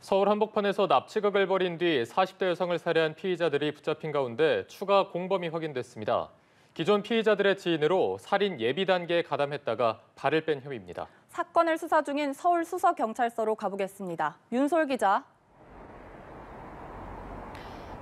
서울 한복판에서 납치극을 벌인 뒤 40대 여성을 살해한 피의자들이 붙잡힌 가운데 추가 공범이 확인됐습니다. 기존 피의자들의 지인으로 살인 예비 단계에 가담했다가 발을 뺀 혐의입니다. 사건을 수사 중인 서울수서경찰서로 가보겠습니다. 윤솔 기자.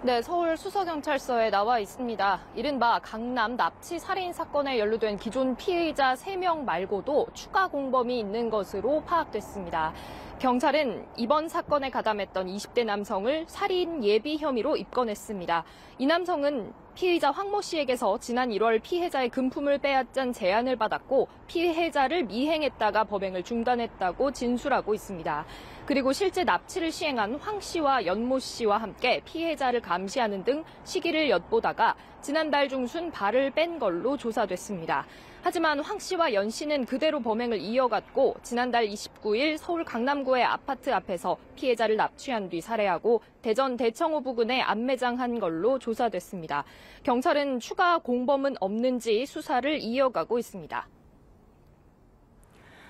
네, 서울 수서경찰서에 나와 있습니다. 이른바 강남 납치 살인 사건에 연루된 기존 피의자 3명 말고도 추가 공범이 있는 것으로 파악됐습니다. 경찰은 이번 사건에 가담했던 20대 남성을 살인 예비 혐의로 입건했습니다. 이 남성은 피의자 황모 씨에게서 지난 1월 피해자의 금품을 빼앗잔 제안을 받았고 피해자를 미행했다가 범행을 중단했다고 진술하고 있습니다. 그리고 실제 납치를 시행한 황 씨와 연모 씨와 함께 피해자를 감시하는 등 시기를 엿보다가 지난달 중순 발을 뺀 걸로 조사됐습니다. 하지만 황 씨와 연 씨는 그대로 범행을 이어갔고 지난달 29일 서울 강남구의 아파트 앞에서 피해자를 납치한 뒤 살해하고 대전 대청호 부근에 안매장한 걸로 조사됐습니다. 경찰은 추가 공범은 없는지 수사를 이어가고 있습니다.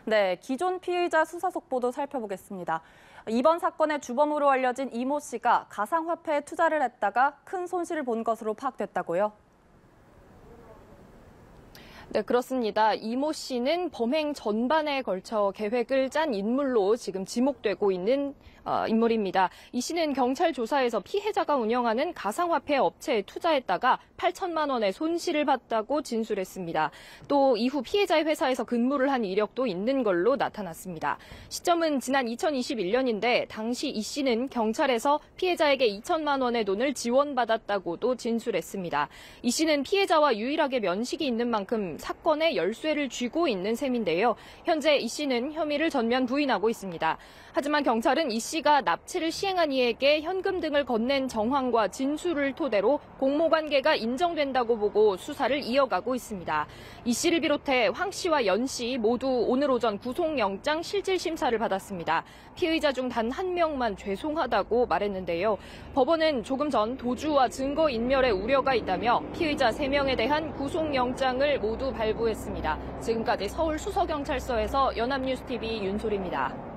네, 기존 피의자 수사 속보도 살펴보겠습니다. 이번 사건의 주범으로 알려진 이모 씨가 가상화폐에 투자를 했다가 큰 손실을 본 것으로 파악됐다고요? 네, 그렇습니다. 이모 씨는 범행 전반에 걸쳐 계획을 짠 인물로 지금 지목되고 있는 인물입니다. 이 씨는 경찰 조사에서 피해자가 운영하는 가상화폐 업체에 투자했다가 8천만 원의 손실을 봤다고 진술했습니다. 또 이후 피해자의 회사에서 근무를 한 이력도 있는 걸로 나타났습니다. 시점은 지난 2021년인데 당시 이 씨는 경찰에서 피해자에게 2천만 원의 돈을 지원받았다고도 진술했습니다. 이 씨는 피해자와 유일하게 면식이 있는 만큼 사건의 열쇠를 쥐고 있는 셈인데요. 현재 이 씨는 혐의를 전면 부인하고 있습니다. 하지만 경찰은 이 씨가 납치를 시행한 이에게 현금 등을 건넨 정황과 진술을 토대로 공모관계가 인정된다고 보고 수사를 이어가고 있습니다. 이 씨를 비롯해 황 씨와 연 씨 모두 오늘 오전 구속영장 실질심사를 받았습니다. 피의자 중 단 한 명만 죄송하다고 말했는데요. 법원은 조금 전 도주와 증거인멸의 우려가 있다며 피의자 3명에 대한 구속영장을 모두 발부했습니다. 지금까지 서울 수서경찰서에서 연합뉴스TV 윤솔입니다.